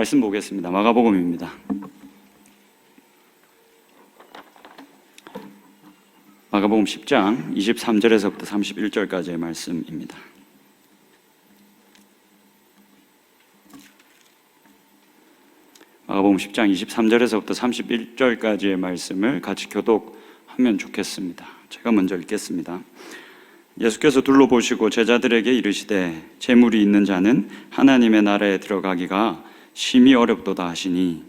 말씀 보겠습니다. 마가복음입니다. 마가복음 10장 23절에서부터 31절까지의 말씀입니다. 마가복음 10장 23절에서부터 31절까지의 말씀을 같이 교독하면 좋겠습니다. 제가 먼저 읽겠습니다. 예수께서 둘러보시고 제자들에게 이르시되 재물이 있는 자는 하나님의 나라에 들어가기가 심히 어렵도다 하시니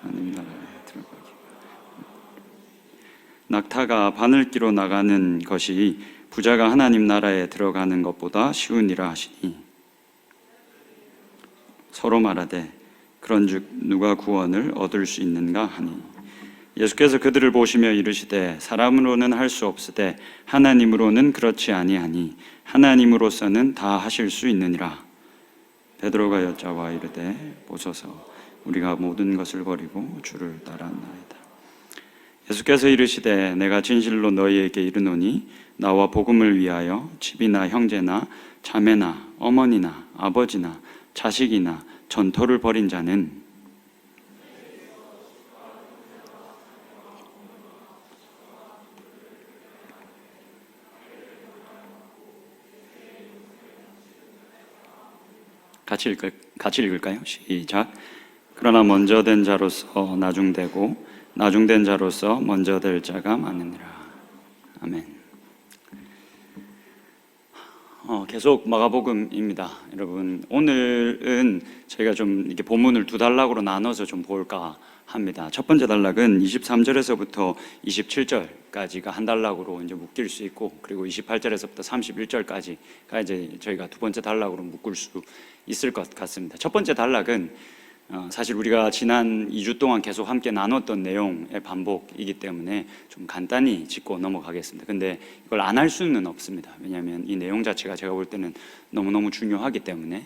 하나님 나라에 들어가기 낙타가 바늘기로 나가는 것이 부자가 하나님 나라에 들어가는 것보다 쉬우니라 하시니 서로 말하되 그런즉 누가 구원을 얻을 수 있는가 하니 예수께서 그들을 보시며 이르시되 사람으로는 할 수 없으되 하나님으로는 그렇지 아니하니 하나님으로서는 다 하실 수 있느니라. 베드로가 여짜와 이르되 보소서 우리가 모든 것을 버리고 주를 따랐나이다. 예수께서 이르시되 내가 진실로 너희에게 이르노니 나와 복음을 위하여 집이나 형제나 자매나 어머니나 아버지나 자식이나 전토를 벌인 자는 같이 읽을까요? 시작. 그러나 먼저 된 자로서 나중되고 나중된 자로서 먼저 될 자가 많으니라. 아멘. 계속 마가복음입니다. 여러분, 오늘은 저희가 좀 이렇게 본문을 두 단락으로 나눠서 좀 볼까 합니다. 첫 번째 단락은 23절에서부터 27절까지가 한 단락으로 이제 묶일 수 있고, 그리고 28절에서부터 31절까지가 이제 저희가 두 번째 단락으로 묶을 수 있을 것 같습니다. 첫 번째 단락은 사실 우리가 지난 2주 동안 계속 함께 나눴던 내용의 반복이기 때문에 좀 간단히 짚고 넘어가겠습니다. 근데 이걸 안 할 수는 없습니다. 왜냐하면 이 내용 자체가 제가 볼 때는 너무너무 중요하기 때문에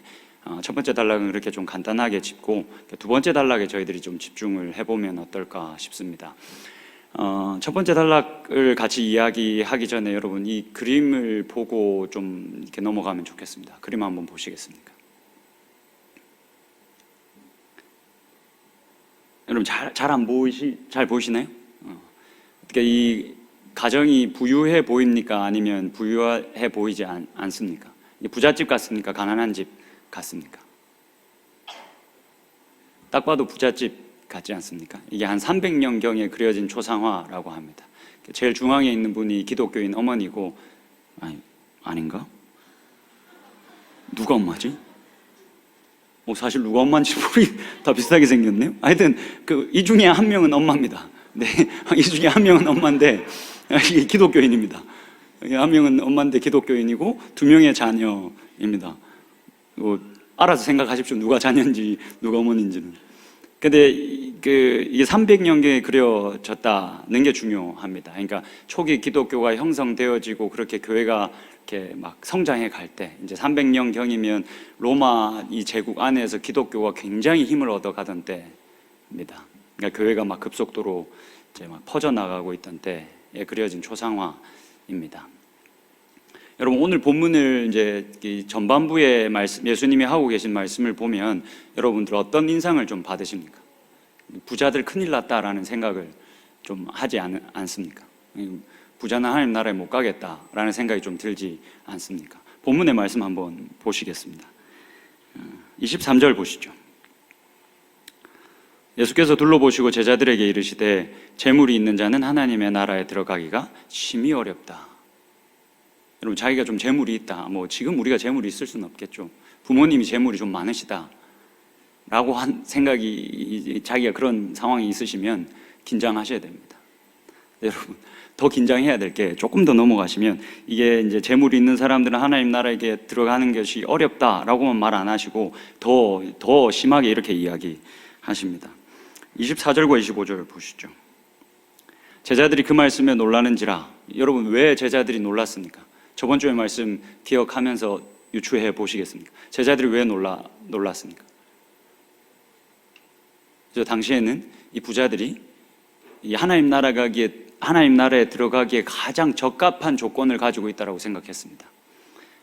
첫 번째 단락은 그렇게 좀 간단하게 짚고 두 번째 단락에 저희들이 좀 집중을 해보면 어떨까 싶습니다. 첫 번째 단락을 같이 이야기하기 전에 여러분 이 그림을 보고 좀 이렇게 넘어가면 좋겠습니다. 그림 한번 보시겠습니까? 여러분 잘 보이시나요? 어떻게 이 가정이 부유해 보입니까? 아니면 부유해 보이지 않습니까? 부잣집 같습니까? 가난한 집 같습니까? 딱 봐도 부잣집 같지 않습니까? 이게 한 300년경에 그려진 초상화라고 합니다. 제일 중앙에 있는 분이 기독교인 어머니고, 아닌가? 누가 엄마지? 사실 누가 엄마인지 다 비슷하게 생겼네요. 하여튼 이 중에 한 명은 엄마입니다. 네, 이 중에 한 명은 엄마인데 이게 기독교인입니다. 한 명은 엄마인데 기독교인이고 두 명의 자녀입니다. 알아서 생각하십시오. 누가 자녀인지 누가 어머니인지는. 근데 이게 300년경에 그려졌다는 게 중요합니다. 그러니까 초기 기독교가 형성되어지고 그렇게 교회가 이렇게 막 성장해 갈 때, 이제 300년경이면 로마 이 제국 안에서 기독교가 굉장히 힘을 얻어가던 때입니다. 그러니까 교회가 막 급속도로 이제 막 퍼져나가고 있던 때에 그려진 초상화입니다. 여러분, 오늘 본문을 이제 전반부의 말씀, 예수님이 하고 계신 말씀을 보면 여러분들 어떤 인상을 좀 받으십니까? 부자들 큰일 났다라는 생각을 좀 하지 않습니까? 부자는 하나님 나라에 못 가겠다라는 생각이 좀 들지 않습니까? 본문의 말씀 한번 보시겠습니다. 23절 보시죠. 예수께서 둘러보시고 제자들에게 이르시되 재물이 있는 자는 하나님의 나라에 들어가기가 심히 어렵다. 여러분, 자기가 좀 재물이 있다. 지금 우리가 재물이 있을 수는 없겠죠. 부모님이 재물이 좀 많으시다 라고 한 생각이, 자기가 그런 상황이 있으시면 긴장하셔야 됩니다. 여러분, 더 긴장해야 될 게, 조금 더 넘어가시면 이게 이제 재물이 있는 사람들은 하나님 나라에 들어가는 것이 어렵다라고만 말 안 하시고 더 심하게 이렇게 이야기하십니다. 24절과 25절 보시죠. 제자들이 그 말씀에 놀라는지라. 여러분, 왜 제자들이 놀랐습니까? 저번 주의 말씀 기억하면서 유추해 보시겠습니까? 제자들이 왜 놀랐습니까? 당시에는 이 부자들이 이 하나님 나라 가기에 하나님 나라에 들어가기에 가장 적합한 조건을 가지고 있다고 생각했습니다.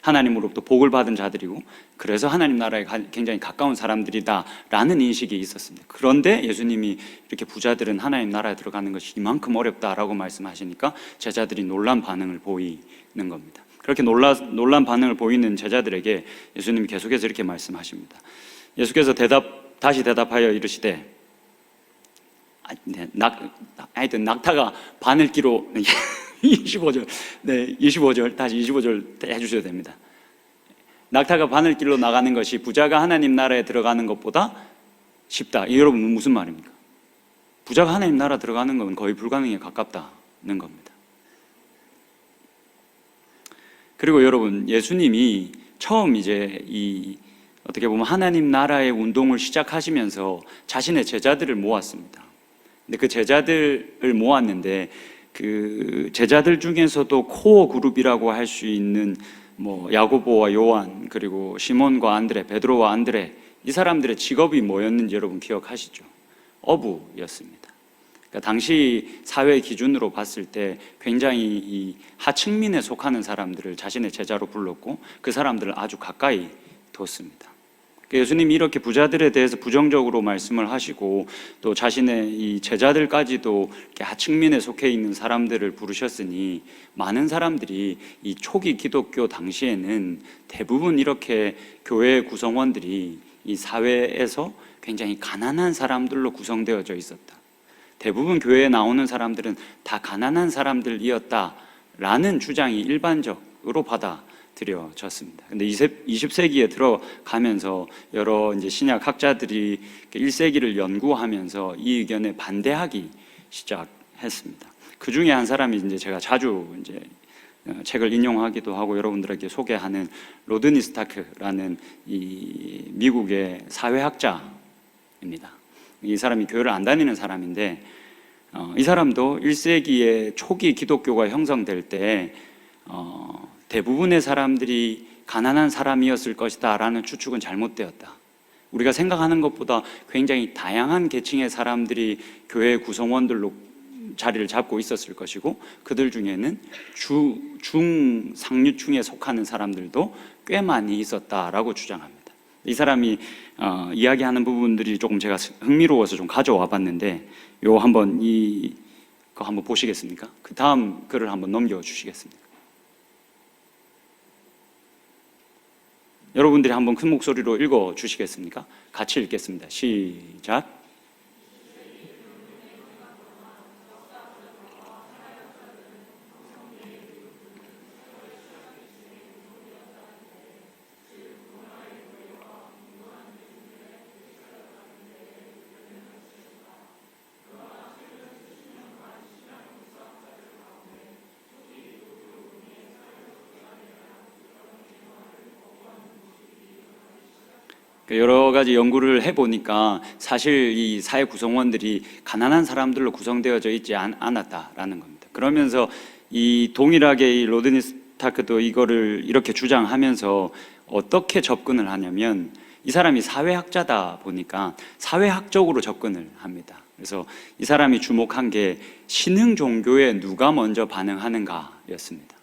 하나님으로부터 복을 받은 자들이고 그래서 하나님 나라에 굉장히 가까운 사람들이다라는 인식이 있었습니다. 그런데 예수님이 이렇게 부자들은 하나님 나라에 들어가는 것이 이만큼 어렵다라고 말씀하시니까 제자들이 놀란 반응을 보이는 겁니다. 그렇게 놀란 반응을 보이는 제자들에게 예수님이 계속해서 이렇게 말씀하십니다. 예수께서 다시 대답하여 이르시되, 하여튼 낙타가 바늘 끼로 25절, 네, 25절, 다시 25절 해주셔도 됩니다. 낙타가 바늘길로 나가는 것이 부자가 하나님 나라에 들어가는 것보다 쉽다. 이 여러분 무슨 말입니까? 부자가 하나님 나라 들어가는 건 거의 불가능에 가깝다는 겁니다. 그리고 여러분, 예수님이 처음 이제 어떻게 보면 하나님 나라의 운동을 시작하시면서 자신의 제자들을 모았습니다. 근데 그 제자들을 모았는데 그 제자들 중에서도 코어 그룹이라고 할 수 있는 야고보와 요한, 그리고 시몬과 안드레, 베드로와 안드레, 이 사람들의 직업이 뭐였는지 여러분 기억하시죠? 어부였습니다. 그러니까 당시 사회 기준으로 봤을 때 굉장히 이 하층민에 속하는 사람들을 자신의 제자로 불렀고 그 사람들을 아주 가까이 뒀습니다. 예수님이 이렇게 부자들에 대해서 부정적으로 말씀을 하시고 또 자신의 이 제자들까지도 이렇게 하층민에 속해 있는 사람들을 부르셨으니 많은 사람들이 이 초기 기독교 당시에는 대부분 이렇게 교회 구성원들이 이 사회에서 굉장히 가난한 사람들로 구성되어져 있었다. 대부분 교회에 나오는 사람들은 다 가난한 사람들이었다라는 주장이 일반적으로 받아들여졌습니다. 근데 20세기에 들어가면서 여러 이제 신약 학자들이 1세기를 연구하면서 이 의견에 반대하기 시작했습니다. 그 중에 한 사람이 이제 제가 자주 이제 책을 인용하기도 하고 여러분들에게 소개하는 로드니 스타크라는 이 미국의 사회학자입니다. 이 사람이 교회를 안 다니는 사람인데 이 사람도 1세기에 초기 기독교가 형성될 때 대부분의 사람들이 가난한 사람이었을 것이다 라는 추측은 잘못되었다. 우리가 생각하는 것보다 굉장히 다양한 계층의 사람들이 교회 구성원들로 자리를 잡고 있었을 것이고 그들 중에는 중상류층에 속하는 사람들도 꽤 많이 있었다라고 주장합니다. 이 사람이 이야기하는 부분들이 조금 제가 흥미로워서 좀 가져와 봤는데 이거 한번 보시겠습니까? 그 다음 글을 한번 넘겨주시겠습니까? 여러분들이 한번 큰 목소리로 읽어주시겠습니까? 같이 읽겠습니다. 시작. 여러 가지 연구를 해보니까 사실 이 사회 구성원들이 가난한 사람들로 구성되어져 있지 않았다라는 겁니다. 그러면서 이 동일하게 이 로드니 스타크도 이거를 이렇게 주장하면서 어떻게 접근을 하냐면 이 사람이 사회학자다 보니까 사회학적으로 접근을 합니다. 그래서 이 사람이 주목한 게 신흥 종교에 누가 먼저 반응하는가였습니다.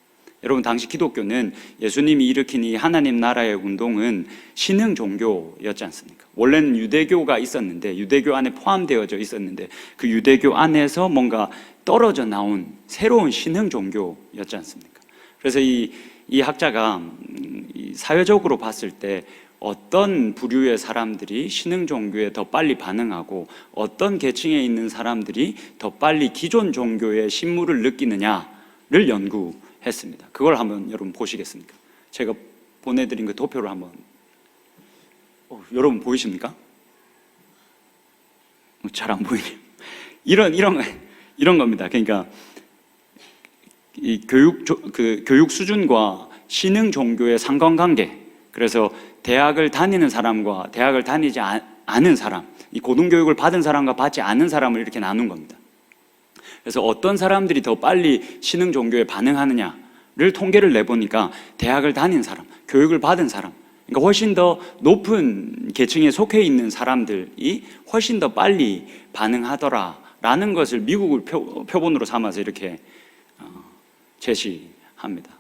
여러분, 당시 기독교는 예수님이 일으킨 이 하나님 나라의 운동은 신흥 종교였지 않습니까? 원래는 유대교가 있었는데, 유대교 안에 포함되어져 있었는데 그 유대교 안에서 뭔가 떨어져 나온 새로운 신흥 종교였지 않습니까? 그래서 이 학자가 사회적으로 봤을 때 어떤 부류의 사람들이 신흥 종교에 더 빨리 반응하고 어떤 계층에 있는 사람들이 더 빨리 기존 종교의 신물을 느끼느냐를 연구했습니다. 그걸 한번 여러분 보시겠습니까? 제가 보내드린 그 도표를 한번 여러분 보이십니까? 잘 안 보이네요. 이런 겁니다. 그러니까 이 교육 수준과 신흥 종교의 상관관계. 그래서 대학을 다니는 사람과 대학을 다니지 않은 사람, 이 고등교육을 받은 사람과 받지 않은 사람을 이렇게 나눈 겁니다. 그래서 어떤 사람들이 더 빨리 신흥 종교에 반응하느냐를 통계를 내보니까 대학을 다닌 사람, 교육을 받은 사람, 그러니까 훨씬 더 높은 계층에 속해 있는 사람들이 훨씬 더 빨리 반응하더라 라는 것을 미국을 표본으로 삼아서 이렇게 제시합니다.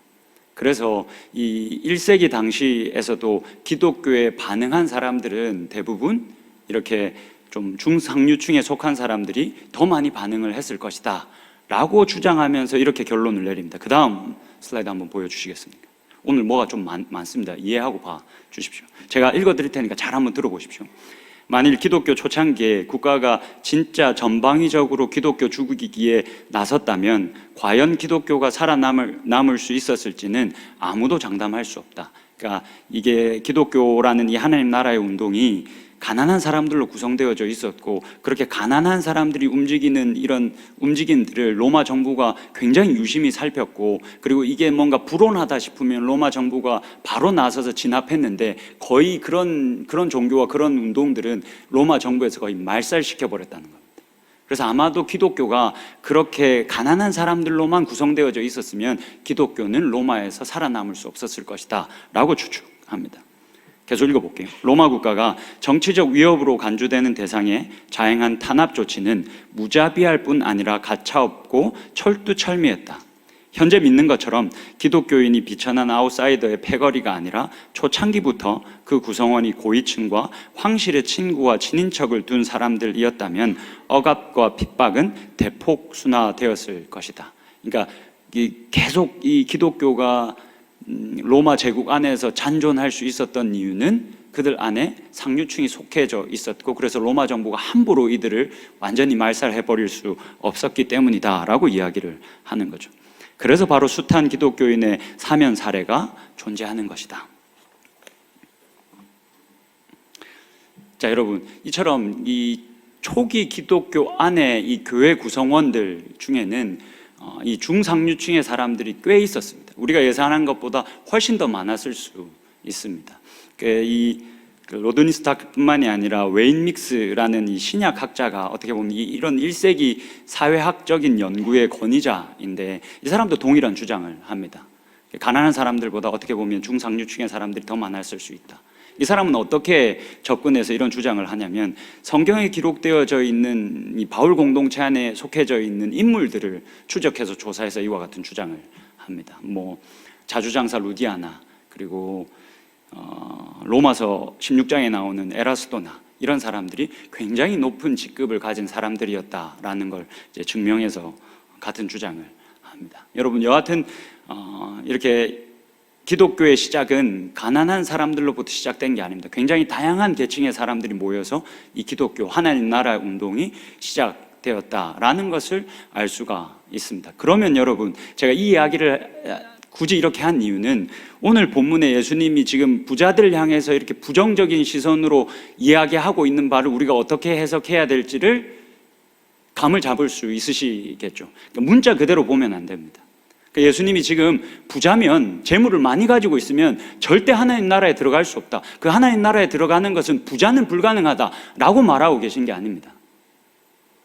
그래서 이 1세기 당시에서도 기독교에 반응한 사람들은 대부분 이렇게 좀 중상류층에 속한 사람들이 더 많이 반응을 했을 것이다 라고 주장하면서 이렇게 결론을 내립니다. 그 다음 슬라이드 한번 보여주시겠습니까? 오늘 뭐가 좀 많습니다. 이해하고 봐 주십시오. 제가 읽어드릴 테니까 잘 한번 들어보십시오. 만일 기독교 초창기에 국가가 진짜 전방위적으로 기독교 죽이기에 나섰다면 과연 기독교가 살아남을 수 있었을지는 아무도 장담할 수 없다. 그러니까 이게 기독교라는 이 하나님 나라의 운동이 가난한 사람들로 구성되어져 있었고, 그렇게 가난한 사람들이 움직이는 이런 움직임들을 로마 정부가 굉장히 유심히 살폈고, 그리고 이게 뭔가 불온하다 싶으면 로마 정부가 바로 나서서 진압했는데, 거의 그런 종교와 그런 운동들은 로마 정부에서 거의 말살시켜 버렸다는 겁니다. 그래서 아마도 기독교가 그렇게 가난한 사람들로만 구성되어져 있었으면 기독교는 로마에서 살아남을 수 없었을 것이다 라고 추측합니다. 계속 읽어볼게요. 로마 국가가 정치적 위협으로 간주되는 대상에 자행한 탄압 조치는 무자비할 뿐 아니라 가차없고 철두철미했다. 현재 믿는 것처럼 기독교인이 비천한 아웃사이더의 패거리가 아니라 초창기부터 그 구성원이 고위층과 황실의 친구와 친인척을 둔 사람들이었다면 억압과 핍박은 대폭 순화되었을 것이다. 그러니까 계속 이 기독교가 로마 제국 안에서 잔존할 수 있었던 이유는 그들 안에 상류층이 속해져 있었고, 그래서 로마 정부가 함부로 이들을 완전히 말살해버릴 수 없었기 때문이다 라고 이야기를 하는 거죠. 그래서 바로 숱한 기독교인의 사면 사례가 존재하는 것이다. 자, 여러분, 이처럼 이 초기 기독교 안에 이 교회 구성원들 중에는 이 중상류층의 사람들이 꽤 있었습니다. 우리가 예상한 것보다 훨씬 더 많았을 수 있습니다. 이 로드니 스타크뿐만이 아니라 웨인 믹스라는 이 신약학자가 어떻게 보면 이런 1세기 사회학적인 연구의 권위자인데, 이 사람도 동일한 주장을 합니다. 가난한 사람들보다 어떻게 보면 중상류층의 사람들이 더 많았을 수 있다. 이 사람은 어떻게 접근해서 이런 주장을 하냐면, 성경에 기록되어져 있는 이 바울 공동체 안에 속해져 있는 인물들을 추적해서 조사해서 이와 같은 주장을 합니다. 자주장사 루디아나, 그리고 로마서 16장에 나오는 에라스도나, 이런 사람들이 굉장히 높은 직급을 가진 사람들이었다라는 걸 이제 증명해서 같은 주장을 합니다. 여러분, 여하튼 이렇게 기독교의 시작은 가난한 사람들로부터 시작된 게 아닙니다. 굉장히 다양한 계층의 사람들이 모여서 이 기독교 하나님 나라 운동이 시작되었다라는 것을 알 수가 있습니다. 그러면 여러분, 제가 이 이야기를 굳이 이렇게 한 이유는 오늘 본문에 예수님이 지금 부자들을 향해서 이렇게 부정적인 시선으로 이야기하고 있는 바를 우리가 어떻게 해석해야 될지를 감을 잡을 수 있으시겠죠. 그러니까 문자 그대로 보면 안 됩니다. 예수님이 지금 부자면, 재물을 많이 가지고 있으면 절대 하나님 나라에 들어갈 수 없다, 그 하나님 나라에 들어가는 것은 부자는 불가능하다라고 말하고 계신 게 아닙니다.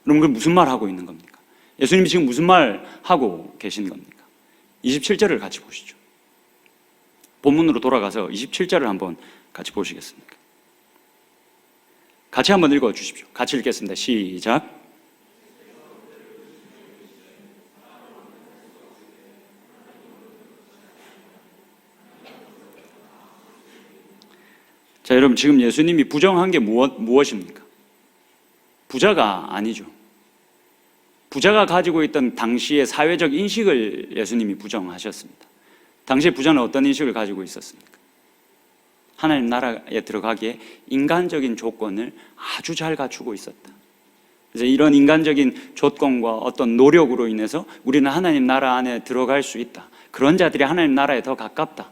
그럼 그 무슨 말 하고 있는 겁니까? 예수님이 지금 무슨 말 하고 계신 겁니까? 27절을 같이 보시죠. 본문으로 돌아가서 27절을 한번 같이 보시겠습니까? 같이 한번 읽어 주십시오. 같이 읽겠습니다. 시작. 자, 여러분, 지금 예수님이 부정한 게 무엇입니까? 부자가 아니죠. 부자가 가지고 있던 당시의 사회적 인식을 예수님이 부정하셨습니다. 당시의 부자는 어떤 인식을 가지고 있었습니까? 하나님 나라에 들어가기에 인간적인 조건을 아주 잘 갖추고 있었다. 그래서 이런 인간적인 조건과 어떤 노력으로 인해서 우리는 하나님 나라 안에 들어갈 수 있다, 그런 자들이 하나님 나라에 더 가깝다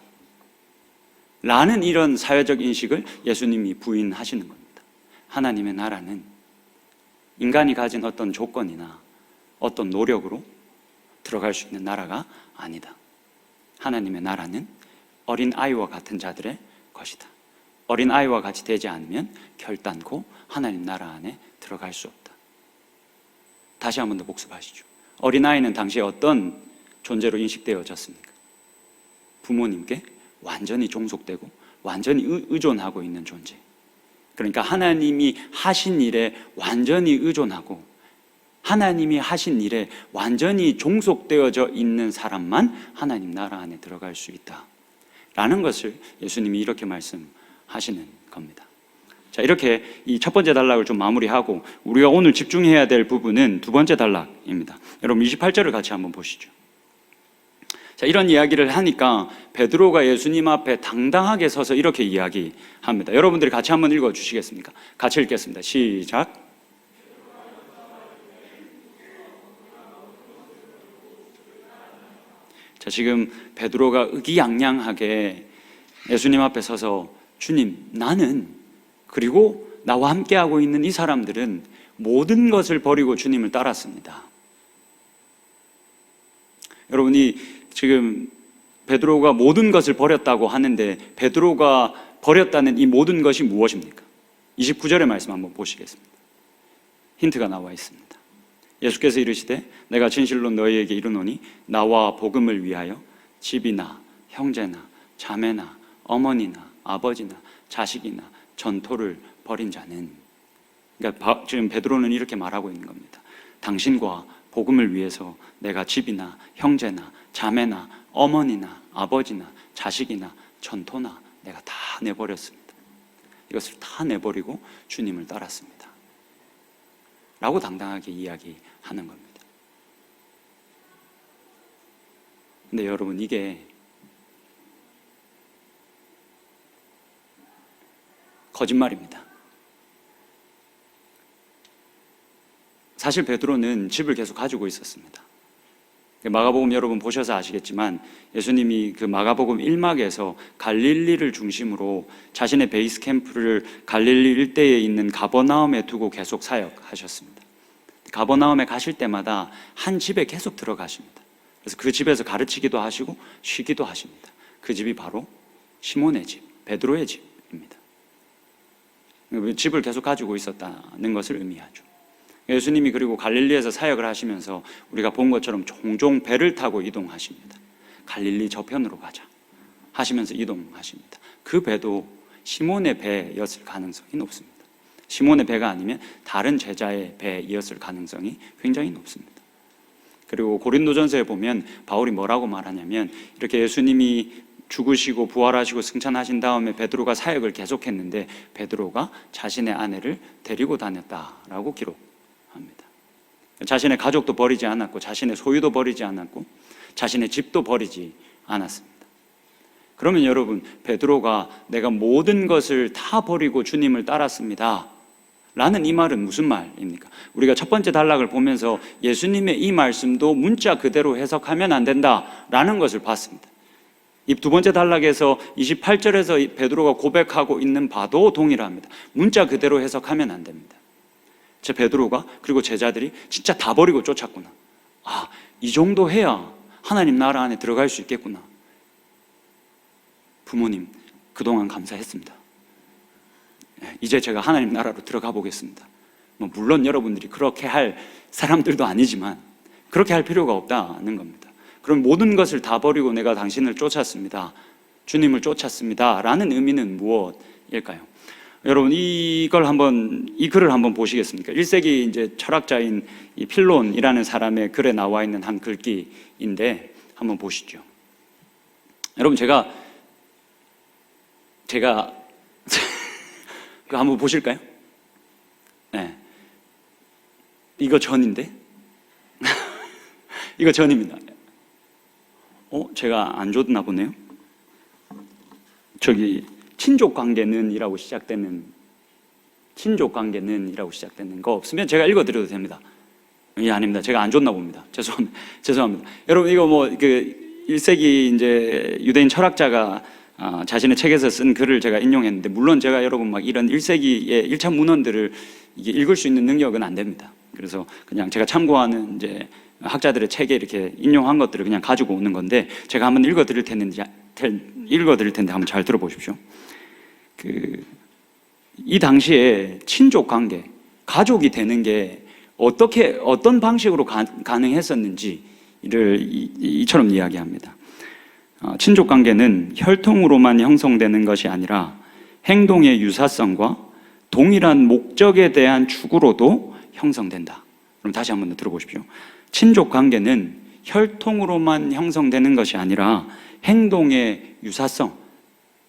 라는 이런 사회적 인식을 예수님이 부인하시는 겁니다. 하나님의 나라는 인간이 가진 어떤 조건이나 어떤 노력으로 들어갈 수 있는 나라가 아니다. 하나님의 나라는 어린아이와 같은 자들의 것이다. 어린아이와 같이 되지 않으면 결단코 하나님 나라 안에 들어갈 수 없다. 다시 한 번 더 복습하시죠. 어린아이는 당시에 어떤 존재로 인식되어졌습니까? 부모님께 완전히 종속되고 완전히 의존하고 있는 존재. 그러니까 하나님이 하신 일에 완전히 의존하고 하나님이 하신 일에 완전히 종속되어져 있는 사람만 하나님 나라 안에 들어갈 수 있다 라는 것을 예수님이 이렇게 말씀하시는 겁니다. 자, 이렇게 이 첫 번째 단락을 좀 마무리하고 우리가 오늘 집중해야 될 부분은 두 번째 단락입니다. 여러분 28절을 같이 한번 보시죠. 자, 이런 이야기를 하니까 베드로가 예수님 앞에 당당하게 서서 이렇게 이야기합니다. 여러분들이 같이 한번 읽어 주시겠습니까? 같이 읽겠습니다. 시작. 자, 지금 베드로가 의기양양하게 예수님 앞에 서서 주님, 나는 그리고 나와 함께하고 있는 이 사람들은 모든 것을 버리고 주님을 따랐습니다. 여러분이 지금 베드로가 모든 것을 버렸다고 하는데 베드로가 버렸다는 이 모든 것이 무엇입니까? 29절의 말씀 한번 보시겠습니다. 힌트가 나와 있습니다. 예수께서 이르시되 내가 진실로 너희에게 이르노니 나와 복음을 위하여 집이나 형제나 자매나 어머니나 아버지나 자식이나 전토를 벌인 자는, 그러니까 지금 베드로는 이렇게 말하고 있는 겁니다. 당신과 복음을 위해서 내가 집이나 형제나 자매나 어머니나 아버지나 자식이나 전토나 내가 다 내버렸습니다. 이것을 다 내버리고 주님을 따랐습니다 라고 당당하게 이야기하는 겁니다. 근데 여러분, 이게 거짓말입니다. 사실 베드로는 집을 계속 가지고 있었습니다. 마가복음 여러분 보셔서 아시겠지만 예수님이 그 마가복음 1막에서 갈릴리를 중심으로 자신의 베이스 캠프를 갈릴리 일대에 있는 가버나움에 두고 계속 사역하셨습니다. 가버나움에 가실 때마다 한 집에 계속 들어가십니다. 그래서 그 집에서 가르치기도 하시고 쉬기도 하십니다. 그 집이 바로 시몬의 집, 베드로의 집입니다. 집을 계속 가지고 있었다는 것을 의미하죠. 예수님이 그리고 갈릴리에서 사역을 하시면서 우리가 본 것처럼 종종 배를 타고 이동하십니다. 갈릴리 저편으로 가자 하시면서 이동하십니다. 그 배도 시몬의 배였을 가능성이 높습니다. 시몬의 배가 아니면 다른 제자의 배였을 가능성이 굉장히 높습니다. 그리고 고린도전서에 보면 바울이 뭐라고 말하냐면 이렇게 예수님이 죽으시고 부활하시고 승천하신 다음에 베드로가 사역을 계속했는데 베드로가 자신의 아내를 데리고 다녔다라고 기록합니다. 자신의 가족도 버리지 않았고 자신의 소유도 버리지 않았고 자신의 집도 버리지 않았습니다. 그러면 여러분, 베드로가 내가 모든 것을 다 버리고 주님을 따랐습니다 라는 이 말은 무슨 말입니까? 우리가 첫 번째 단락을 보면서 예수님의 이 말씀도 문자 그대로 해석하면 안 된다라는 것을 봤습니다. 이 두 번째 단락에서 28절에서 베드로가 고백하고 있는 바도 동일합니다. 문자 그대로 해석하면 안 됩니다. 제 베드로가 그리고 제자들이 진짜 다 버리고 쫓았구나. 아, 이 정도 해야 하나님 나라 안에 들어갈 수 있겠구나. 부모님, 그동안 감사했습니다. 이제 제가 하나님 나라로 들어가 보겠습니다. 물론 여러분들이 그렇게 할 사람들도 아니지만 그렇게 할 필요가 없다는 겁니다. 그럼 모든 것을 다 버리고 내가 당신을 쫓았습니다, 주님을 쫓았습니다 라는 의미는 무엇일까요? 여러분, 이 글을 한번 보시겠습니까? 1세기 이제 철학자인 이 필론이라는 사람의 글에 나와 있는 한 글귀인데 한번 보시죠. 여러분, 제가 그거 한번 보실까요? 네. 이거 전인데? 이거 전입니다. 제가 안 줬나 보네요. 저기 친족 관계는 이라고 시작되는 거 없으면 제가 읽어드려도 됩니다. 예, 아닙니다. 제가 안 줬나 봅니다. 죄송합니다. 여러분, 이거 그 1세기 이제 유대인 철학자가 자신의 책에서 쓴 글을 제가 인용했는데, 물론 제가 여러분 이런 1세기의 1차 문헌들을 이게 읽을 수 있는 능력은 안 됩니다. 그래서 그냥 제가 참고하는 이제 학자들의 책에 이렇게 인용한 것들을 그냥 가지고 오는 건데, 제가 한번 읽어드릴 텐데 한번 잘 들어보십시오. 이 당시에 친족 관계, 가족이 되는 게 어떤 방식으로 가능했었는지를 이처럼 이야기합니다. 친족 관계는 혈통으로만 형성되는 것이 아니라 행동의 유사성과 동일한 목적에 대한 추구로도 형성된다 그럼 다시 한번 더 들어보십시오. 친족 관계는 혈통으로만 형성되는 것이 아니라 행동의 유사성,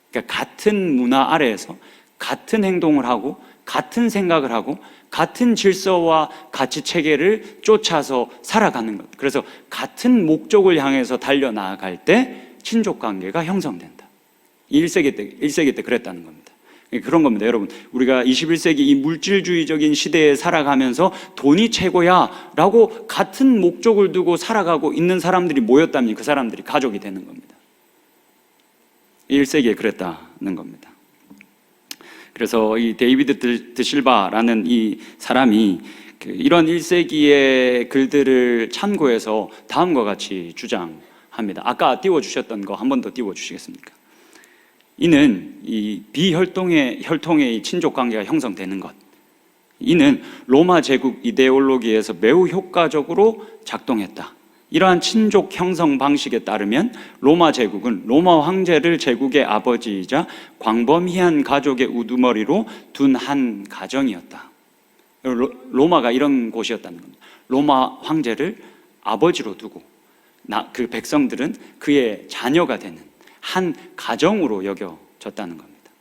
그러니까 같은 문화 아래에서 같은 행동을 하고 같은 생각을 하고 같은 질서와 가치 체계를 쫓아서 살아가는 것. 그래서 같은 목적을 향해서 달려나갈 때 친족 관계가 형성된다. 1세기 때 그랬다는 겁니다. 그런 겁니다. 여러분, 우리가 21세기 이 물질주의적인 시대에 살아가면서 돈이 최고야 라고 같은 목적을 두고 살아가고 있는 사람들이 모였다면 그 사람들이 가족이 되는 겁니다. 1세기에 그랬다는 겁니다. 그래서 이 데이비드 드실바라는 이 사람이 이런 1세기의 글들을 참고해서 다음과 같이 주장합니다. 아까 띄워주셨던 거 한 번 더 띄워주시겠습니까? 이는 이 비혈통의 혈통의 친족 관계가 형성되는 것, 이는 로마 제국 이데올로기에서 매우 효과적으로 작동했다. 이러한 친족 형성 방식에 따르면 로마 제국은 로마 황제를 제국의 아버지이자 광범위한 가족의 우두머리로 둔 한 가정이었다. 로마가 이런 곳이었다는 겁니다. 로마 황제를 아버지로 두고 그 백성들은 그의 자녀가 되는 한 가정으로 여겨졌다는 겁니다.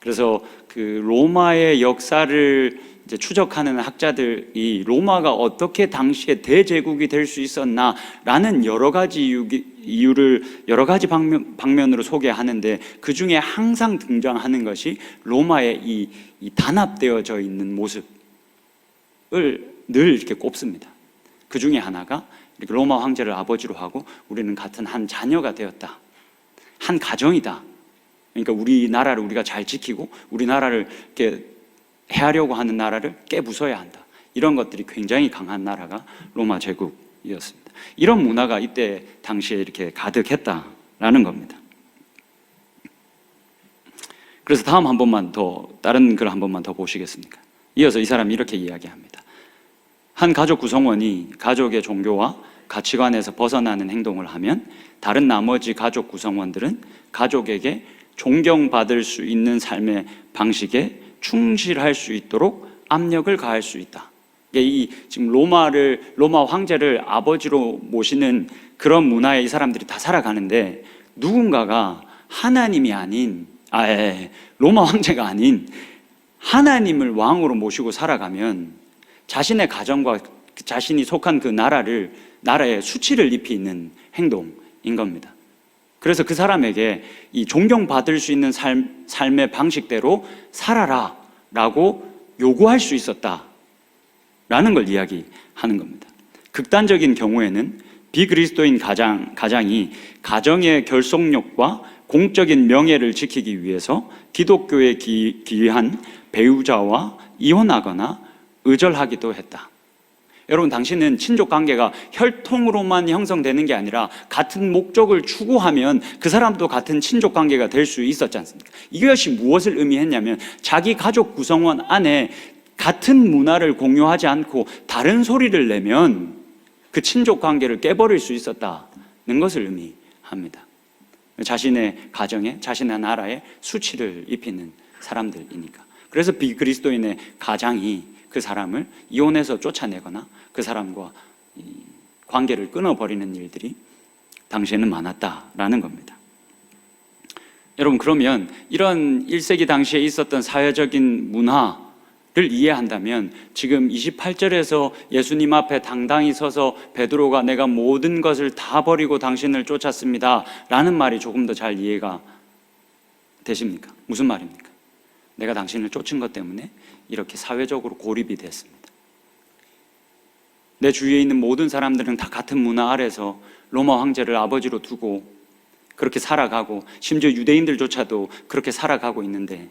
그래서 그 로마의 역사를 이제 추적하는 학자들이 로마가 어떻게 당시에 대제국이 될 수 있었나라는 여러 가지 이유를 여러 가지 방면으로 소개하는데, 그 중에 항상 등장하는 것이 로마의 이 단합되어져 있는 모습을 늘 이렇게 꼽습니다. 그 중에 하나가 이렇게 로마 황제를 아버지로 하고 우리는 같은 한 자녀가 되었다, 한 가정이다. 그러니까 우리나라를 우리가 잘 지키고 우리나라를 이렇게 해하려고 하는 나라를 깨부숴야 한다. 이런 것들이 굉장히 강한 나라가 로마 제국이었습니다. 이런 문화가 이때 당시에 이렇게 가득했다라는 겁니다. 그래서 다음 한 번만 더, 다른 글 한 번만 더 보시겠습니까? 이어서 이 사람이 이렇게 이야기합니다. 한 가족 구성원이 가족의 종교와 가치관에서 벗어나는 행동을 하면 다른 나머지 가족 구성원들은 가족에게 존경받을 수 있는 삶의 방식에 충실할 수 있도록 압력을 가할 수 있다. 이 지금 로마 황제를 아버지로 모시는 그런 문화에 이 사람들이 다 살아가는데, 누군가가 하나님이 아닌 로마 황제가 아닌 하나님을 왕으로 모시고 살아가면 자신의 가정과 자신이 속한 그 나라에 수치를 입히는 행동인 겁니다. 그래서 그 사람에게 이 존경받을 수 있는 삶의 방식대로 살아라 라고 요구할 수 있었다 라는 걸 이야기하는 겁니다. 극단적인 경우에는 비그리스도인 가장이 가정의 결속력과 공적인 명예를 지키기 위해서 기독교에 기이한 배우자와 이혼하거나 의절하기도 했다. 여러분, 당신은 친족 관계가 혈통으로만 형성되는 게 아니라 같은 목적을 추구하면 그 사람도 같은 친족 관계가 될 수 있었지 않습니까? 이것이 무엇을 의미했냐면, 자기 가족 구성원 안에 같은 문화를 공유하지 않고 다른 소리를 내면 그 친족 관계를 깨버릴 수 있었다는 것을 의미합니다. 자신의 가정에, 자신의 나라에 수치를 입히는 사람들이니까. 그래서 비그리스도인의 가장이 그 사람을 이혼해서 쫓아내거나 그 사람과 관계를 끊어버리는 일들이 당시에는 많았다라는 겁니다. 여러분, 그러면 이런 1세기 당시에 있었던 사회적인 문화를 이해한다면 지금 28절에서 예수님 앞에 당당히 서서 베드로가 내가 모든 것을 다 버리고 당신을 쫓았습니다 라는 말이 조금 더 잘 이해가 되십니까? 무슨 말입니까? 내가 당신을 쫓은 것 때문에 이렇게 사회적으로 고립이 됐습니다. 내 주위에 있는 모든 사람들은 다 같은 문화 아래서 로마 황제를 아버지로 두고 그렇게 살아가고, 심지어 유대인들조차도 그렇게 살아가고 있는데,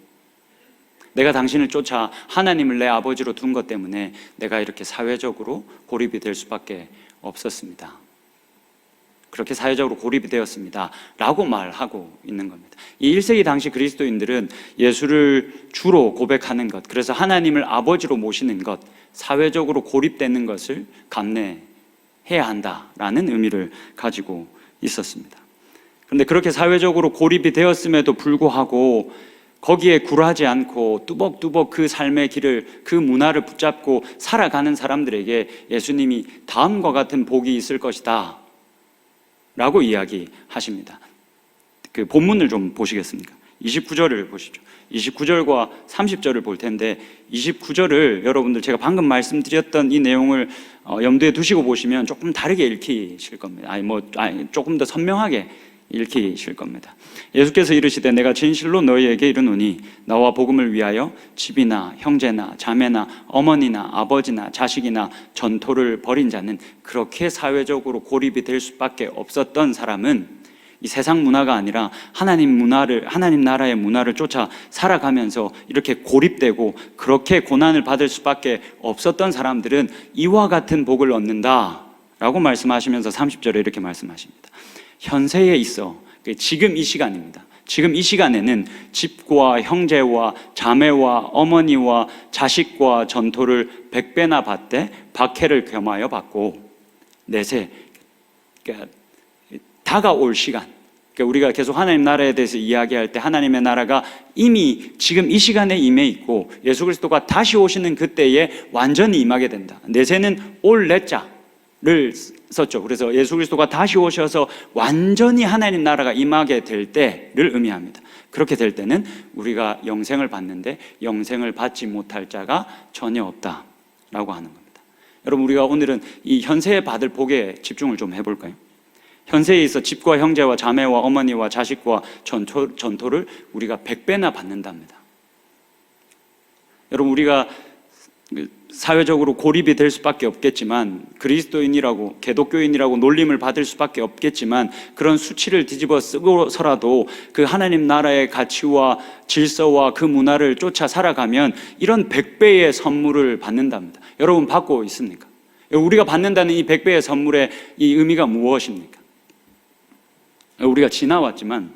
내가 당신을 쫓아 하나님을 내 아버지로 둔 것 때문에 내가 이렇게 사회적으로 고립이 될 수밖에 없었습니다. 그렇게 사회적으로 고립이 되었습니다 라고 말하고 있는 겁니다. 이 1세기 당시 그리스도인들은 예수를 주로 고백하는 것, 그래서 하나님을 아버지로 모시는 것, 사회적으로 고립되는 것을 감내해야 한다라는 의미를 가지고 있었습니다. 그런데 그렇게 사회적으로 고립이 되었음에도 불구하고 거기에 굴하지 않고 뚜벅뚜벅 그 삶의 길을, 그 문화를 붙잡고 살아가는 사람들에게 예수님이 다음과 같은 복이 있을 것이다 라고 이야기하십니다. 그 본문을 좀 보시겠습니까? 29절을 보시죠. 29절과 30절을 볼 텐데, 29절을 여러분들 제가 방금 말씀드렸던 이 내용을 염두에 두시고 보시면 조금 다르게 읽히실 겁니다. 조금 더 선명하게 읽히실 겁니다. 예수께서 이르시되 내가 진실로 너희에게 이르노니 나와 복음을 위하여 집이나 형제나 자매나 어머니나 아버지나 자식이나 전토를 벌인 자는, 그렇게 사회적으로 고립이 될 수밖에 없었던 사람은 이 세상 문화가 아니라 하나님 나라의 문화를 쫓아 살아가면서 이렇게 고립되고 그렇게 고난을 받을 수밖에 없었던 사람들은 이와 같은 복을 얻는다 라고 말씀하시면서 30절에 이렇게 말씀하십니다. 현세에 있어, 지금 이 시간입니다. 지금 이 시간에는 집과 형제와 자매와 어머니와 자식과 전토를 100배나 받되 박해를 겸하여 받고 내세, 그러니까 다가올 시간, 그러니까 우리가 계속 하나님 나라에 대해서 이야기할 때 하나님의 나라가 이미 지금 이 시간에 임해 있고 예수 그리스도가 다시 오시는 그때에 완전히 임하게 된다. 내세는 올 내자를 썼죠. 그래서 예수 그리스도가 다시 오셔서 완전히 하나님 나라가 임하게 될 때를 의미합니다. 그렇게 될 때는 우리가 영생을 받는데 영생을 받지 못할 자가 전혀 없다라고 하는 겁니다. 여러분, 우리가 오늘은 이 현세에 받을 복에 집중을 좀 해볼까요? 현세에 있어 집과 형제와 자매와 어머니와 자식과 전토를 우리가 100배나 받는답니다. 여러분, 우리가 사회적으로 고립이 될 수밖에 없겠지만, 그리스도인이라고, 기독교인이라고 놀림을 받을 수밖에 없겠지만, 그런 수치를 뒤집어 쓰고서라도 그 하나님 나라의 가치와 질서와 그 문화를 쫓아 살아가면 이런 100배의 선물을 받는답니다. 여러분, 받고 있습니까? 우리가 받는다는 이 100배의 선물의 이 의미가 무엇입니까? 우리가 지나왔지만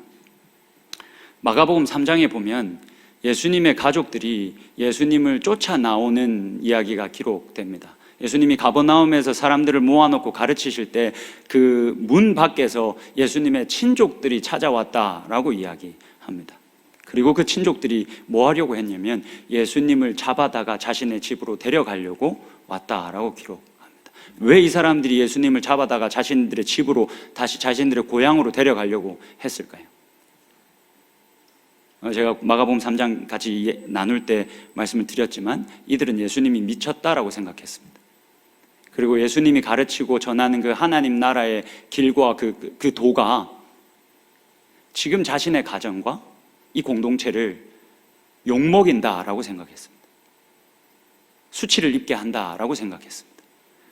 마가복음 3장에 보면 예수님의 가족들이 예수님을 쫓아 나오는 이야기가 기록됩니다. 예수님이 가버나움에서 사람들을 모아놓고 가르치실 때 그 문 밖에서 예수님의 친족들이 찾아왔다라고 이야기합니다. 그리고 그 친족들이 뭐 하려고 했냐면 예수님을 잡아다가 자신의 집으로 데려가려고 왔다라고 기록합니다. 왜 이 사람들이 예수님을 잡아다가 자신들의 집으로, 다시 자신들의 고향으로 데려가려고 했을까요? 제가 마가복음 3장 같이 나눌 때 말씀을 드렸지만 이들은 예수님이 미쳤다라고 생각했습니다. 그리고 예수님이 가르치고 전하는 그 하나님 나라의 길과 그 도가 지금 자신의 가정과 이 공동체를 욕먹인다라고 생각했습니다. 수치를 입게 한다라고 생각했습니다.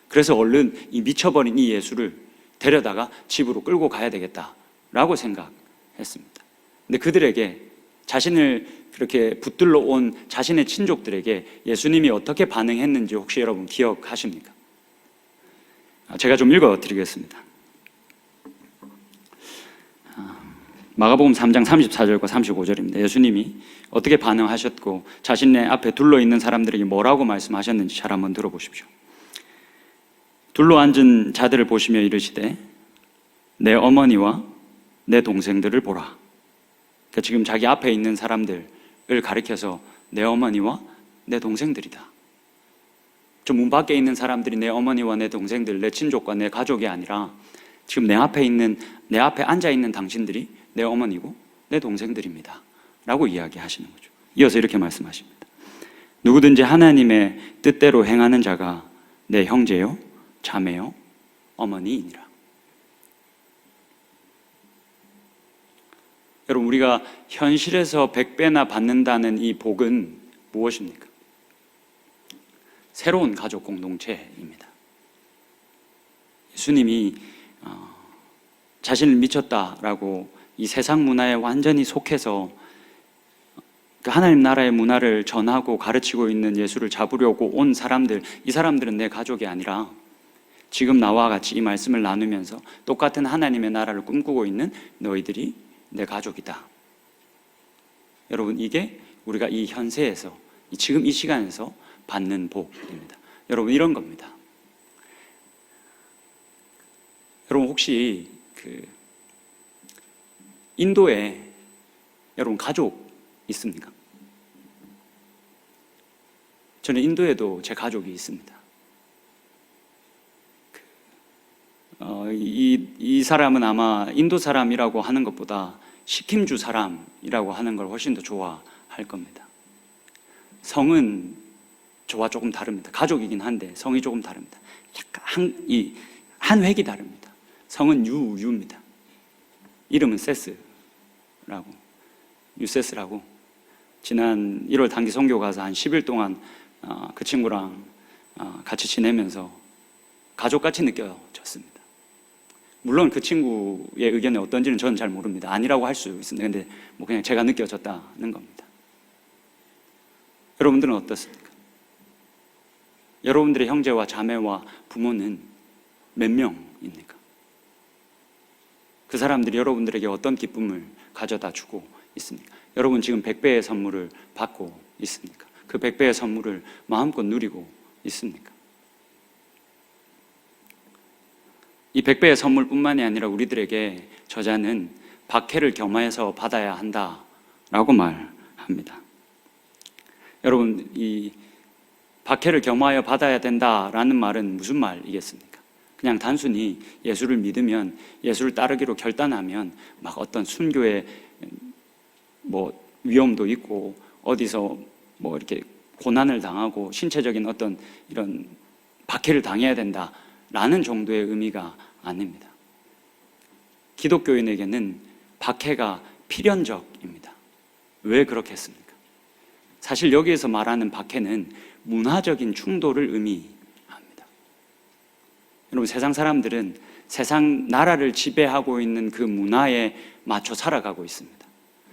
그래서 얼른 이 미쳐버린 이 예수를 데려다가 집으로 끌고 가야 되겠다라고 생각했습니다. 근데 그들에게, 자신을 그렇게 붙들러 온 자신의 친족들에게 예수님이 어떻게 반응했는지 혹시 여러분 기억하십니까? 제가 좀 읽어드리겠습니다. 마가복음 3장 34절과 35절입니다. 예수님이 어떻게 반응하셨고 자신의 앞에 둘러있는 사람들에게 뭐라고 말씀하셨는지 잘 한번 들어보십시오. 둘러앉은 자들을 보시며 이르시되 내 어머니와 내 동생들을 보라. 그러니까 지금 자기 앞에 있는 사람들을 가리켜서 내 어머니와 내 동생들이다. 저 문 밖에 있는 사람들이 내 어머니와 내 동생들, 내 친족과 내 가족이 아니라 지금 내 앞에 앉아있는 당신들이 내 어머니고 내 동생들입니다 라고 이야기하시는 거죠. 이어서 이렇게 말씀하십니다. 누구든지 하나님의 뜻대로 행하는 자가 내 형제요 자매요 어머니이니라. 여러분, 우리가 현실에서 100배나 받는다는 이 복은 무엇입니까? 새로운 가족 공동체입니다. 예수님이 자신을 미쳤다라고 이 세상 문화에 완전히 속해서 그 하나님 나라의 문화를 전하고 가르치고 있는 예수를 잡으려고 온 사람들, 이 사람들은 내 가족이 아니라 지금 나와 같이 이 말씀을 나누면서 똑같은 하나님의 나라를 꿈꾸고 있는 너희들이 내 가족이다. 여러분, 이게 우리가 이 현세에서, 지금 이 시간에서 받는 복입니다. 여러분, 이런 겁니다. 여러분, 혹시 인도에 여러분 가족이 있습니까? 저는 인도에도 제 가족이 있습니다. 이 사람은 아마 인도 사람이라고 하는 것보다 시킴주 사람이라고 하는 걸 훨씬 더 좋아할 겁니다. 성은 저와 조금 다릅니다. 가족이긴 한데 성이 조금 다릅니다. 약간 한 획이 다릅니다. 성은 유입니다. 이름은 세스라고, 유세스라고. 지난 1월 단기 선교 가서 한 10일 동안 그 친구랑 같이 지내면서 가족같이 느껴졌습니다. 물론 그 친구의 의견이 어떤지는 저는 잘 모릅니다. 아니라고 할 수 있습니다. 근데 뭐 그냥 제가 느껴졌다는 겁니다. 여러분들은 어떻습니까? 여러분들의 형제와 자매와 부모는 몇 명입니까? 그 사람들이 여러분들에게 어떤 기쁨을 가져다 주고 있습니까? 여러분 지금 100배의 선물을 받고 있습니까? 그 100배의 선물을 마음껏 누리고 있습니까? 이 100배의 선물뿐만이 아니라 우리들에게 저자는 박해를 겸하여서 받아야 한다라고 말합니다. 여러분, 이 박해를 겸하여 받아야 된다라는 말은 무슨 말이겠습니까? 그냥 단순히 예수를 믿으면, 예수를 따르기로 결단하면 막 어떤 순교의 뭐 위험도 있고 어디서 뭐 이렇게 고난을 당하고 신체적인 어떤 이런 박해를 당해야 된다라는 정도의 의미가 아닙니다. 기독교인에게는 박해가 필연적입니다. 왜 그렇게 했습니까? 사실 여기에서 말하는 박해는 문화적인 충돌을 의미합니다. 여러분, 세상 사람들은 세상 나라를 지배하고 있는 그 문화에 맞춰 살아가고 있습니다.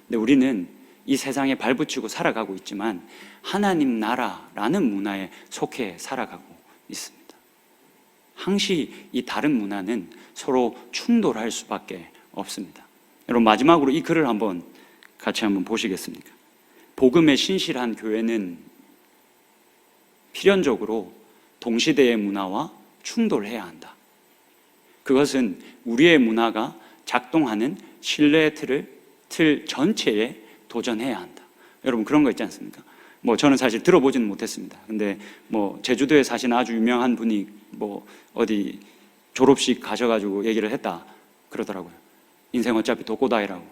근데 우리는 이 세상에 발붙이고 살아가고 있지만 하나님 나라라는 문화에 속해 살아가고 있습니다. 항시 이 다른 문화는 서로 충돌할 수밖에 없습니다. 여러분, 마지막으로 이 글을 같이 한번 보시겠습니까? 복음에 신실한 교회는 필연적으로 동시대의 문화와 충돌해야 한다. 그것은 우리의 문화가 작동하는 신뢰의 틀 전체에 도전해야 한다. 여러분, 그런 거 있지 않습니까? 뭐 저는 사실 들어보지는 못했습니다. 근데 뭐 제주도에 사시는 아주 유명한 분이 뭐 어디 졸업식 가셔가지고 얘기를 했다 그러더라고요. 인생 어차피 독고다이라고.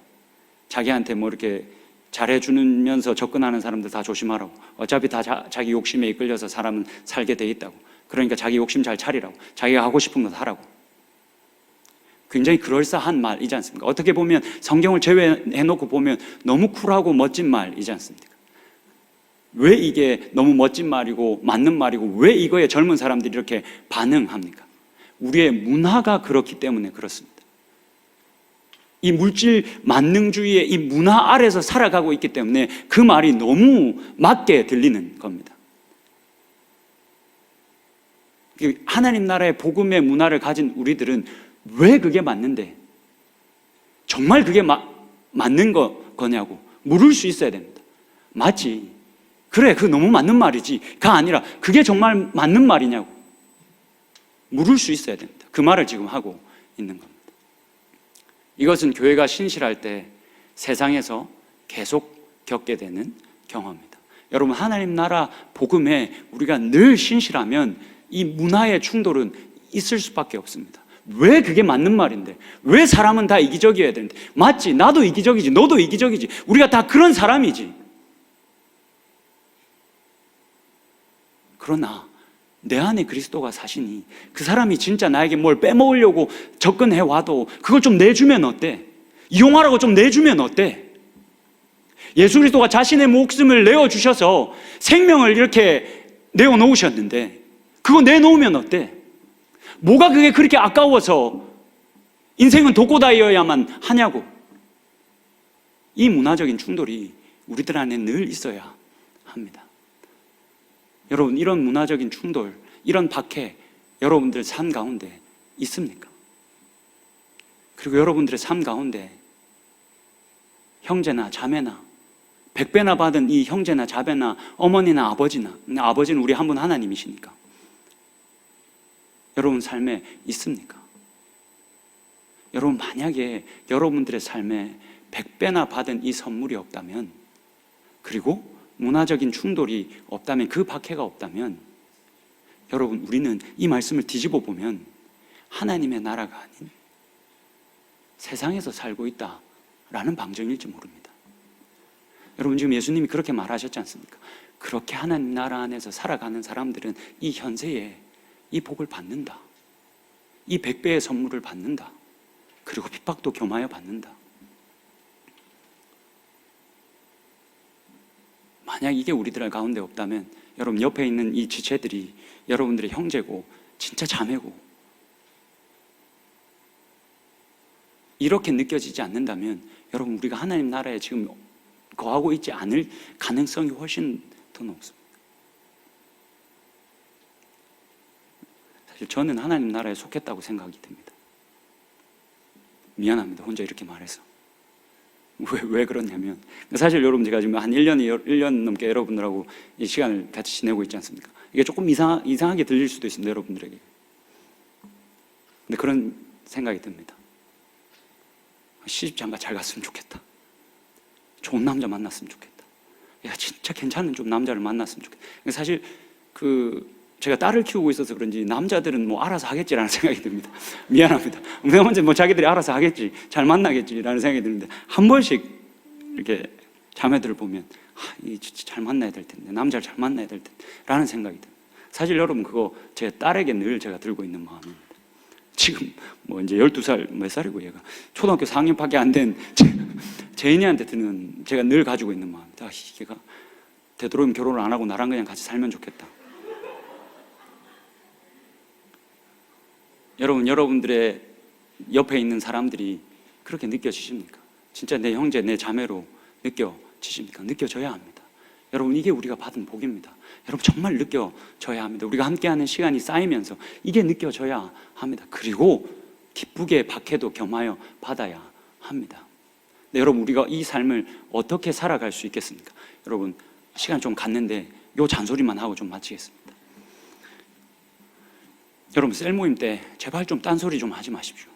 자기한테 뭐 이렇게 잘해주면서 접근하는 사람들 다 조심하라고. 어차피 다 자기 욕심에 이끌려서 사람은 살게 돼 있다고. 그러니까 자기 욕심 잘 차리라고. 자기가 하고 싶은 거 하라고. 굉장히 그럴싸한 말이지 않습니까? 어떻게 보면 성경을 제외해놓고 보면 너무 쿨하고 멋진 말이지 않습니까? 왜 이게 너무 멋진 말이고 맞는 말이고 왜 이거에 젊은 사람들이 이렇게 반응합니까? 우리의 문화가 그렇기 때문에 그렇습니다. 이 물질 만능주의의 이 문화 아래서 살아가고 있기 때문에 그 말이 너무 맞게 들리는 겁니다. 하나님 나라의 복음의 문화를 가진 우리들은 왜 그게 맞는데? 정말 그게 맞는 거냐고 물을 수 있어야 됩니다. 맞지? 그래, 그거 너무 맞는 말이지.가 아니라 그게 정말 맞는 말이냐고 물을 수 있어야 됩니다. 그 말을 지금 하고 있는 겁니다. 이것은 교회가 신실할 때 세상에서 계속 겪게 되는 경험입니다. 여러분, 하나님 나라 복음에 우리가 늘 신실하면 이 문화의 충돌은 있을 수밖에 없습니다. 왜 그게 맞는 말인데? 왜 사람은 다 이기적이어야 되는데? 맞지? 나도 이기적이지. 너도 이기적이지. 우리가 다 그런 사람이지. 그러나 내 안에 그리스도가 사시니 그 사람이 진짜 나에게 뭘 빼먹으려고 접근해 와도 그걸 좀 내주면 어때? 이용하라고 좀 내주면 어때? 예수 그리스도가 자신의 목숨을 내어주셔서 생명을 이렇게 내어놓으셨는데 그거 내놓으면 어때? 뭐가 그게 그렇게 아까워서 인생은 독고다이어야만 하냐고. 이 문화적인 충돌이 우리들 안에 늘 있어야 합니다. 여러분, 이런 문화적인 충돌, 이런 박해 여러분들 삶 가운데 있습니까? 그리고 여러분들의 삶 가운데 형제나 자매나 100배나 받은 이 형제나 자매나 어머니나 아버지는 우리 한 분 하나님이시니까 여러분 삶에 있습니까? 여러분, 만약에 여러분들의 삶에 100배나 받은 이 선물이 없다면 그리고 문화적인 충돌이 없다면, 그 박해가 없다면, 여러분, 우리는 이 말씀을 뒤집어 보면 하나님의 나라가 아닌 세상에서 살고 있다라는 방정일지 모릅니다. 여러분, 지금 예수님이 그렇게 말하셨지 않습니까? 그렇게 하나님 나라 안에서 살아가는 사람들은 이 현세에 이 복을 받는다, 이 100배의 선물을 받는다, 그리고 핍박도 겸하여 받는다. 만약 이게 우리들 가운데 없다면, 여러분, 옆에 있는 이 지체들이 여러분들의 형제고 진짜 자매고, 이렇게 느껴지지 않는다면 여러분, 우리가 하나님 나라에 지금 거하고 있지 않을 가능성이 훨씬 더 높습니다. 사실 저는 하나님 나라에 속했다고 생각이 듭니다. 미안합니다, 혼자 이렇게 말해서. 왜 그러냐면, 사실 여러분, 제가 지금 한 1년 넘게 여러분들하고 이 시간을 같이 지내고 있지 않습니까? 이게 조금 이상하게 들릴 수도 있습니다, 여러분들에게. 근데 그런 생각이 듭니다. 시집장가 잘 갔으면 좋겠다. 좋은 남자 만났으면 좋겠다. 야, 진짜 괜찮은 좀 남자를 만났으면 좋겠다. 사실 제가 딸을 키우고 있어서 그런지 남자들은 뭐 알아서 하겠지라는 생각이 듭니다. 미안합니다. 먼저 뭐 자기들이 알아서 하겠지, 잘 만나겠지라는 생각이 드는데, 한 번씩 이렇게 자매들을 보면 이 진짜 잘 만나야 될 텐데, 남자를 잘 만나야 될 텐데 라는 생각이 듭니다. 사실 여러분, 그거 제 딸에게 늘 제가 들고 있는 마음입니다. 지금 뭐 이제 12살, 몇 살이고 얘가 초등학교 4학년밖에 안 된 제인이한테 드는, 제가 늘 가지고 있는 마음입니다. 얘가 되도록이면 결혼을 안 하고 나랑 그냥 같이 살면 좋겠다. 여러분들의 옆에 있는 사람들이 그렇게 느껴지십니까? 진짜 내 형제, 내 자매로 느껴지십니까? 느껴져야 합니다. 여러분, 이게 우리가 받은 복입니다. 여러분, 정말 느껴져야 합니다. 우리가 함께하는 시간이 쌓이면서 이게 느껴져야 합니다. 그리고 기쁘게 박해도 겸하여 받아야 합니다. 네, 여러분, 우리가 이 삶을 어떻게 살아갈 수 있겠습니까? 여러분, 시간 좀 갔는데 요 잔소리만 하고 좀 마치겠습니다. 여러분, 셀 모임 때 제발 좀 딴소리 좀 하지 마십시오.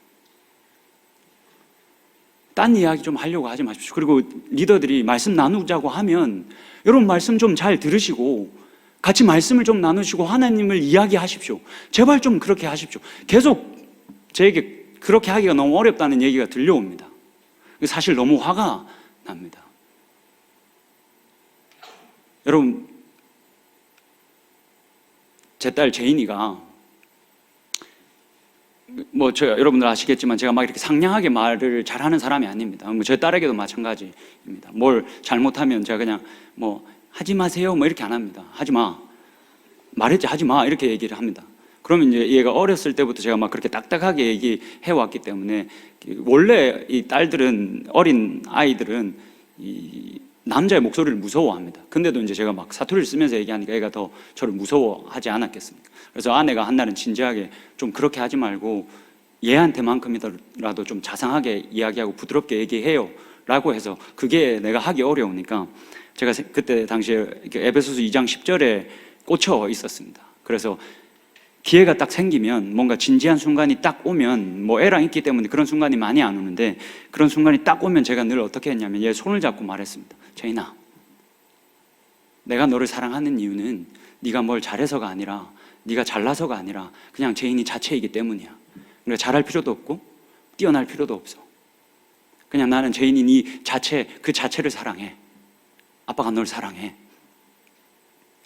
딴 이야기 좀 하려고 하지 마십시오. 그리고 리더들이 말씀 나누자고 하면 여러분, 말씀 좀 잘 들으시고 같이 말씀을 좀 나누시고 하나님을 이야기하십시오. 제발 좀 그렇게 하십시오. 계속 저에게 그렇게 하기가 너무 어렵다는 얘기가 들려옵니다. 사실 너무 화가 납니다. 여러분, 제 딸 제인이가 여러분들 아시겠지만 제가 막 이렇게 상냥하게 말을 잘하는 사람이 아닙니다. 제 딸에게도 마찬가지입니다. 뭘 잘못하면 제가 그냥 하지 마세요 이렇게 안 합니다. 하지 마, 말했지 하지 마 이렇게 얘기를 합니다. 그러면 이제 얘가 어렸을 때부터 제가 막 그렇게 딱딱하게 얘기해 왔기 때문에, 원래 이 딸들은, 어린 아이들은 이 남자의 목소리를 무서워합니다. 근데도 이제 제가 막 사투리를 쓰면서 얘기하니까 애가 더 저를 무서워하지 않았겠습니까? 그래서 아내가 한 날은 진지하게 좀 그렇게 하지 말고 얘한테만큼이라도 좀 자상하게 이야기하고 부드럽게 얘기해요 라고 해서, 그게 내가 하기 어려우니까 제가 그때 당시에 에베소서 2장 10절에 꽂혀 있었습니다. 그래서 기회가 딱 생기면, 뭔가 진지한 순간이 딱 오면, 애랑 있기 때문에 그런 순간이 많이 안 오는데, 그런 순간이 딱 오면 제가 늘 어떻게 했냐면 얘 손을 잡고 말했습니다. 제인아, 내가 너를 사랑하는 이유는 네가 뭘 잘해서가 아니라, 네가 잘나서가 아니라 그냥 제인이 자체이기 때문이야. 그러니까 잘할 필요도 없고 뛰어날 필요도 없어. 그냥 나는 제인이 네 자체, 그 자체를 사랑해. 아빠가 널 사랑해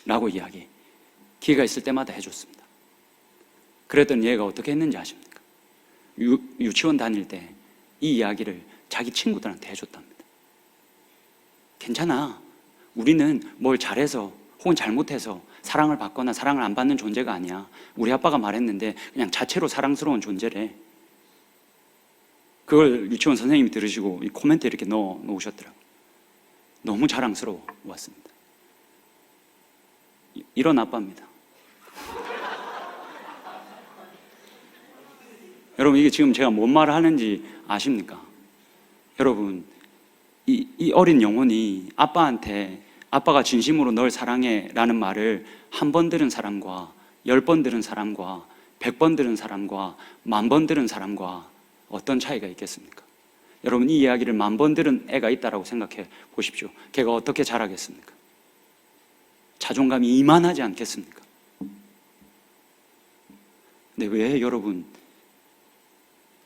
라고 이야기 기회가 있을 때마다 해줬습니다. 그랬더니 얘가 어떻게 했는지 아십니까? 유치원 다닐 때 이 이야기를 자기 친구들한테 해줬답니다. 괜찮아, 우리는 뭘 잘해서 혹은 잘못해서 사랑을 받거나 사랑을 안 받는 존재가 아니야. 우리 아빠가 말했는데 그냥 자체로 사랑스러운 존재래. 그걸 유치원 선생님이 들으시고 이 코멘트에 이렇게 넣어 놓으셨더라고요. 너무 자랑스러워 왔습니다. 이런 아빠입니다. 여러분, 이게 지금 제가 뭔 말을 하는지 아십니까? 여러분, 이 어린 영혼이 아빠한테 아빠가 진심으로 널 사랑해 라는 말을 한 번 들은 사람과 10번 들은 사람과 100번 들은 사람과 10,000번 들은 사람과 어떤 차이가 있겠습니까? 여러분, 이 이야기를 10,000번 들은 애가 있다라고 생각해 보십시오. 걔가 어떻게 자라겠습니까? 자존감이 이만하지 않겠습니까? 근데 왜 여러분,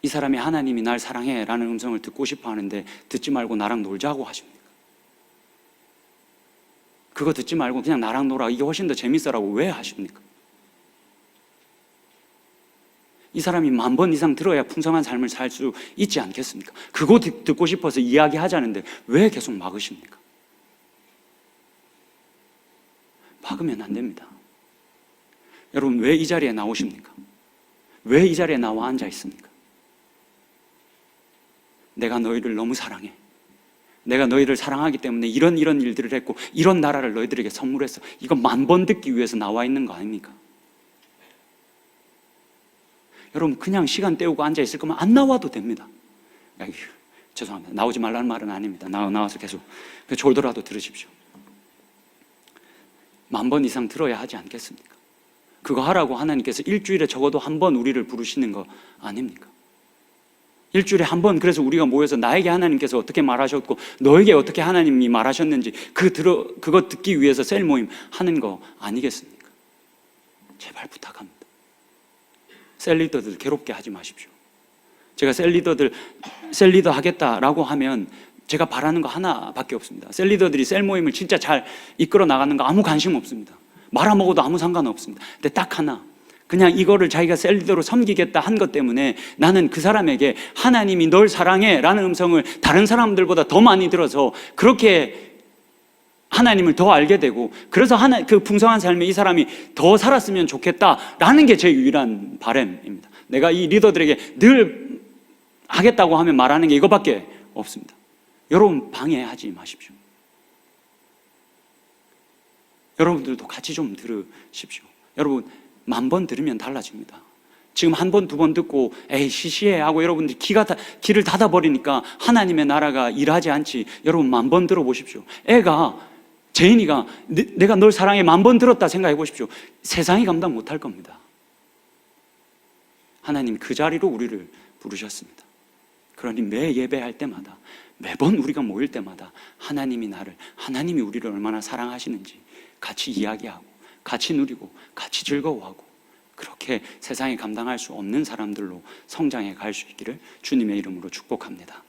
이 사람이 하나님이 날 사랑해 라는 음성을 듣고 싶어 하는데 듣지 말고 나랑 놀자고 하십니까? 그거 듣지 말고 그냥 나랑 놀아, 이게 훨씬 더 재밌어라고 왜 하십니까? 이 사람이 10,000번 이상 들어야 풍성한 삶을 살 수 있지 않겠습니까? 그거 듣고 싶어서 이야기하자는데 왜 계속 막으십니까? 막으면 안 됩니다. 여러분, 왜 이 자리에 나오십니까? 왜 이 자리에 나와 앉아 있습니까? 내가 너희를 너무 사랑해. 내가 너희를 사랑하기 때문에 이런 일들을 했고 이런 나라를 너희들에게 선물했어. 이거 10,000번 듣기 위해서 나와 있는 거 아닙니까? 여러분, 그냥 시간 때우고 앉아 있을 거면 안 나와도 됩니다. 죄송합니다. 나오지 말라는 말은 아닙니다. 나와서 계속 졸더라도 들으십시오. 10,000번 이상 들어야 하지 않겠습니까? 그거 하라고 하나님께서 일주일에 적어도 한 번 우리를 부르시는 거 아닙니까? 일주일에 한 번, 그래서 우리가 모여서 나에게 하나님께서 어떻게 말하셨고 너에게 어떻게 하나님이 말하셨는지 그거 듣기 위해서 셀 모임 하는 거 아니겠습니까? 제발 부탁합니다. 셀 리더들 괴롭게 하지 마십시오. 제가 셀 리더 하겠다라고 하면 제가 바라는 거 하나밖에 없습니다. 셀 리더들이 셀 모임을 진짜 잘 이끌어 나가는 거 아무 관심 없습니다. 말아먹어도 아무 상관없습니다. 근데 딱 하나, 그냥 이거를 자기가 셀 리더로 섬기겠다 한 것 때문에 나는 그 사람에게 하나님이 널 사랑해 라는 음성을 다른 사람들보다 더 많이 들어서 그렇게 하나님을 더 알게 되고, 그래서 그 풍성한 삶에 이 사람이 더 살았으면 좋겠다라는 게 제 유일한 바람입니다. 내가 이 리더들에게 늘 하겠다고 하면 말하는 게 이거밖에 없습니다. 여러분, 방해하지 마십시오. 여러분들도 같이 좀 들으십시오. 여러분, 10,000번 들으면 달라집니다. 지금 1번, 2번 듣고 에이 시시해 하고 여러분들이 귀를 닫아버리니까 하나님의 나라가 일하지 않지. 여러분, 10,000번 들어보십시오. 제인이가 내가 널 사랑해 10,000번 들었다 생각해 보십시오. 세상이 감당 못할 겁니다. 하나님 그 자리로 우리를 부르셨습니다. 그러니 매 예배할 때마다, 매번 우리가 모일 때마다 하나님이 우리를 얼마나 사랑하시는지 같이 이야기하고 같이 누리고 같이 즐거워하고, 그렇게 세상에 감당할 수 없는 사람들로 성장해 갈 수 있기를 주님의 이름으로 축복합니다.